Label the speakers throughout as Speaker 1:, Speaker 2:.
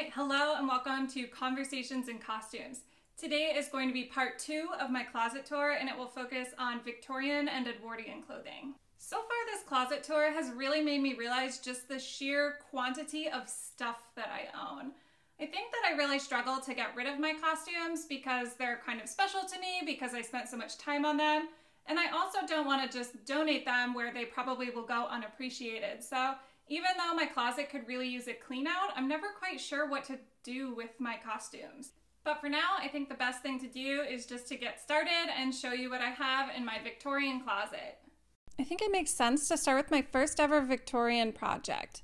Speaker 1: Alright, hello and welcome to Conversations in Costumes. Today is going to be part 2 of my closet tour, and it will focus on Victorian and Edwardian clothing. So far this closet tour has really made me realize just the sheer quantity of stuff that I own. I think that I really struggle to get rid of my costumes because they're kind of special to me because I spent so much time on them, and I also don't want to just donate them where they probably will go unappreciated. So even though my closet could really use a clean out, I'm never quite sure what to do with my costumes. But for now, I think the best thing to do is just to get started and show you what I have in my Victorian closet. I think it makes sense to start with my first ever Victorian project.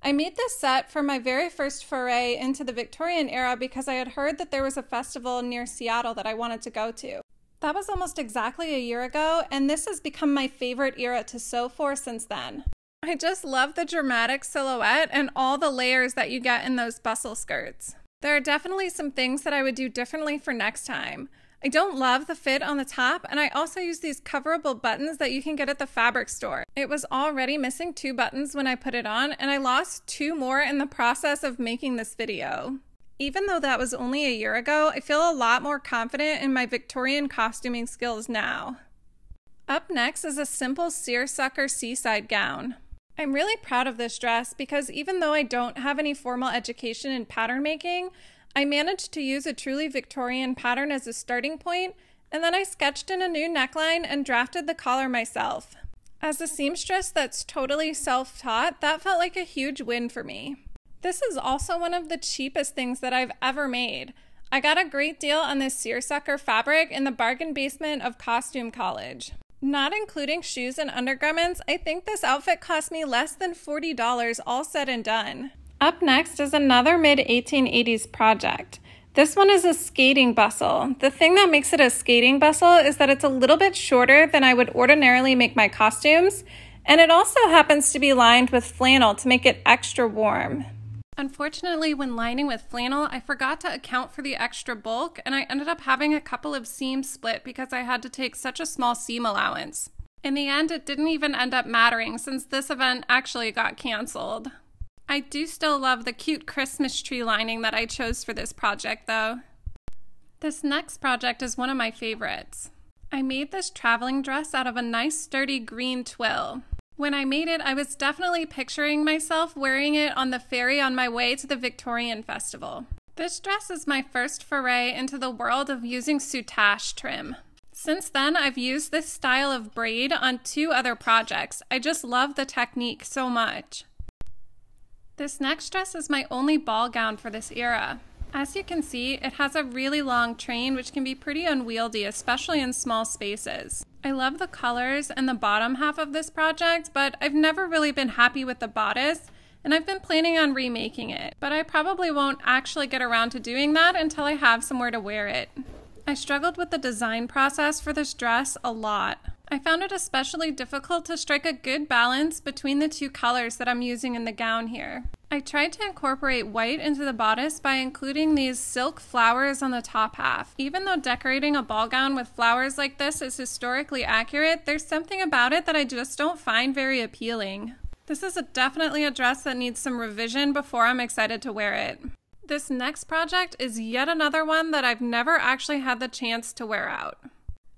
Speaker 1: I made this set for my very first foray into the Victorian era because I had heard that there was a festival near Seattle that I wanted to go to. That was almost exactly a year ago, and this has become my favorite era to sew for since then. I just love the dramatic silhouette and all the layers that you get in those bustle skirts. There are definitely some things that I would do differently for next time. I don't love the fit on the top, and I also use these coverable buttons that you can get at the fabric store. It was already missing 2 buttons when I put it on, and I lost 2 more in the process of making this video. Even though that was only a year ago, I feel a lot more confident in my Victorian costuming skills now. Up next is a simple seersucker seaside gown. I'm really proud of this dress because even though I don't have any formal education in pattern making, I managed to use a truly Victorian pattern as a starting point, and then I sketched in a new neckline and drafted the collar myself. As a seamstress that's totally self-taught, that felt like a huge win for me. This is also one of the cheapest things that I've ever made. I got a great deal on this seersucker fabric in the bargain basement of Costume College. Not including shoes and undergarments, I think this outfit cost me less than $40 all said and done. Up next is another mid-1880s project. This one is a skating bustle. The thing that makes it a skating bustle is that it's a little bit shorter than I would ordinarily make my costumes, and it also happens to be lined with flannel to make it extra warm. Unfortunately, when lining with flannel, I forgot to account for the extra bulk, and I ended up having a couple of seams split because I had to take such a small seam allowance. In the end, it didn't even end up mattering since this event actually got canceled. I do still love the cute Christmas tree lining that I chose for this project, though. This next project is one of my favorites. I made this traveling dress out of a nice sturdy green twill. When I made it, I was definitely picturing myself wearing it on the ferry on my way to the Victorian Festival. This dress is my first foray into the world of using soutache trim. Since then, I've used this style of braid on 2 other projects. I just love the technique so much. This next dress is my only ball gown for this era. As you can see, it has a really long train which can be pretty unwieldy, especially in small spaces. I love the colors and the bottom half of this project, but I've never really been happy with the bodice, and I've been planning on remaking it, but I probably won't actually get around to doing that until I have somewhere to wear it. I struggled with the design process for this dress a lot. I found it especially difficult to strike a good balance between the 2 colors that I'm using in the gown here. I tried to incorporate white into the bodice by including these silk flowers on the top half. Even though decorating a ball gown with flowers like this is historically accurate, there's something about it that I just don't find very appealing. This is definitely a dress that needs some revision before I'm excited to wear it. This next project is yet another one that I've never actually had the chance to wear out.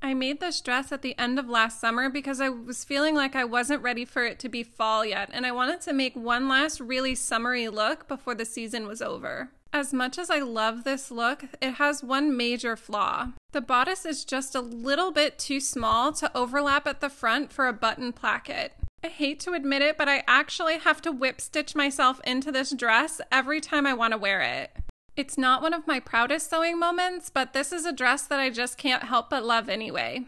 Speaker 1: I made this dress at the end of last summer because I was feeling like I wasn't ready for it to be fall yet, and I wanted to make one last really summery look before the season was over. As much as I love this look, it has one major flaw. The bodice is just a little bit too small to overlap at the front for a button placket. I hate to admit it, but I actually have to whip stitch myself into this dress every time I want to wear it. It's not one of my proudest sewing moments, but this is a dress that I just can't help but love anyway.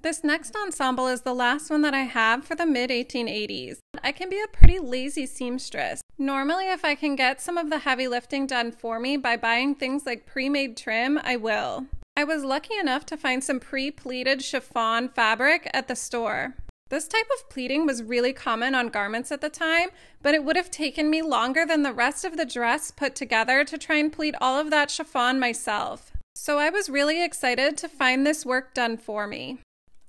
Speaker 1: This next ensemble is the last one that I have for the mid-1880s. I can be a pretty lazy seamstress. Normally, if I can get some of the heavy lifting done for me by buying things like pre-made trim, I will. I was lucky enough to find some pre-pleated chiffon fabric at the store. This type of pleating was really common on garments at the time, but it would have taken me longer than the rest of the dress put together to try and pleat all of that chiffon myself. So I was really excited to find this work done for me.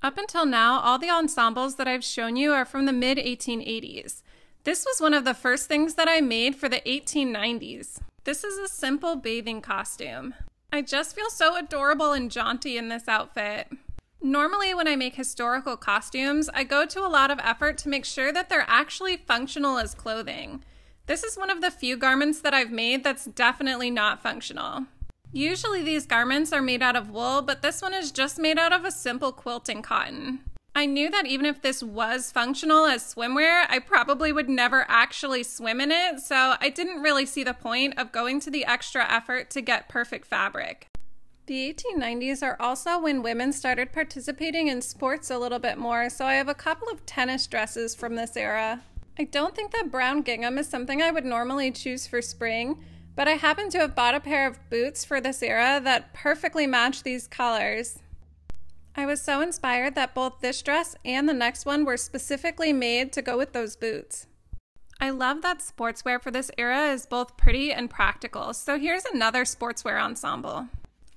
Speaker 1: Up until now, all the ensembles that I've shown you are from the mid-1880s. This was one of the first things that I made for the 1890s. This is a simple bathing costume. I just feel so adorable and jaunty in this outfit. Normally when I make historical costumes, I go to a lot of effort to make sure that they're actually functional as clothing. This is one of the few garments that I've made that's definitely not functional. Usually these garments are made out of wool, but this one is just made out of a simple quilting cotton. I knew that even if this was functional as swimwear, I probably would never actually swim in it, so I didn't really see the point of going to the extra effort to get perfect fabric. The 1890s are also when women started participating in sports a little bit more, so I have a couple of tennis dresses from this era. I don't think that brown gingham is something I would normally choose for spring, but I happen to have bought a pair of boots for this era that perfectly match these colors. I was so inspired that both this dress and the next one were specifically made to go with those boots. I love that sportswear for this era is both pretty and practical, so here's another sportswear ensemble.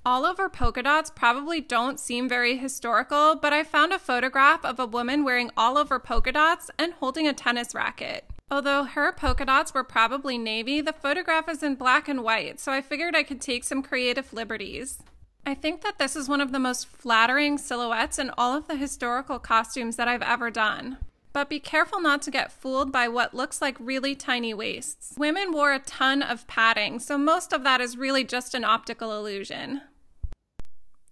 Speaker 1: All over polka dots probably don't seem very historical, but I found a photograph of a woman wearing all over polka dots and holding a tennis racket. Although her polka dots were probably navy, the photograph is in black and white, so I figured I could take some creative liberties. I think that this is one of the most flattering silhouettes in all of the historical costumes that I've ever done. But be careful not to get fooled by what looks like really tiny waists. Women wore a ton of padding, so most of that is really just an optical illusion.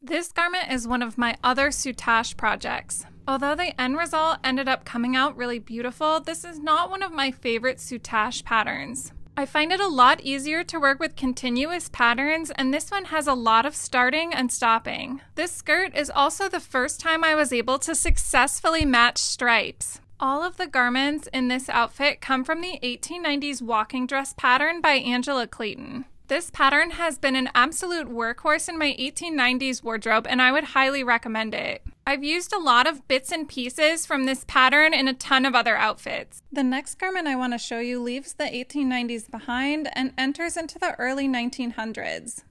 Speaker 1: This garment is one of my other soutache projects. Although the end result ended up coming out really beautiful, this is not one of my favorite soutache patterns. I find it a lot easier to work with continuous patterns, and this one has a lot of starting and stopping. This skirt is also the first time I was able to successfully match stripes. All of the garments in this outfit come from the 1890s walking dress pattern by Angela Clayton. This pattern has been an absolute workhorse in my 1890s wardrobe, and I would highly recommend it. I've used a lot of bits and pieces from this pattern in a ton of other outfits. The next garment I want to show you leaves the 1890s behind and enters into the early 1900s.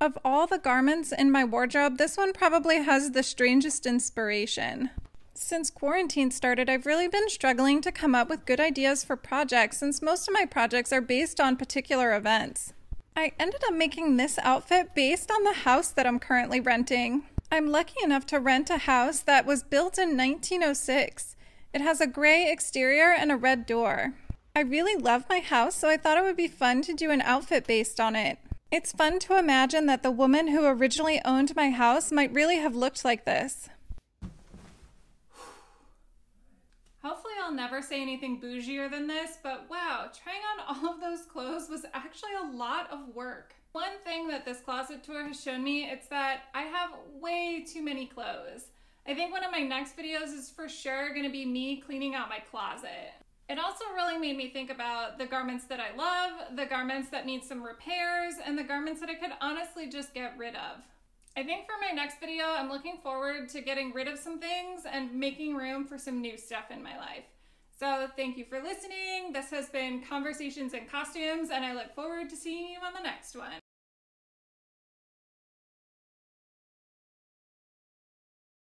Speaker 1: Of all the garments in my wardrobe, this one probably has the strangest inspiration. Since quarantine started, I've really been struggling to come up with good ideas for projects since most of my projects are based on particular events. I ended up making this outfit based on the house that I'm currently renting. I'm lucky enough to rent a house that was built in 1906. It has a gray exterior and a red door. I really love my house, so I thought it would be fun to do an outfit based on it. It's fun to imagine that the woman who originally owned my house might really have looked like this. Hopefully I'll never say anything bougier than this, but wow, trying on all of those clothes was actually a lot of work. One thing that this closet tour has shown me is that I have way too many clothes. I think one of my next videos is for sure going to be me cleaning out my closet. It also really made me think about the garments that I love, the garments that need some repairs, and the garments that I could honestly just get rid of. I think for my next video, I'm looking forward to getting rid of some things and making room for some new stuff in my life. So thank you for listening. This has been Conversations in Costumes, and I look forward to seeing you on the next one.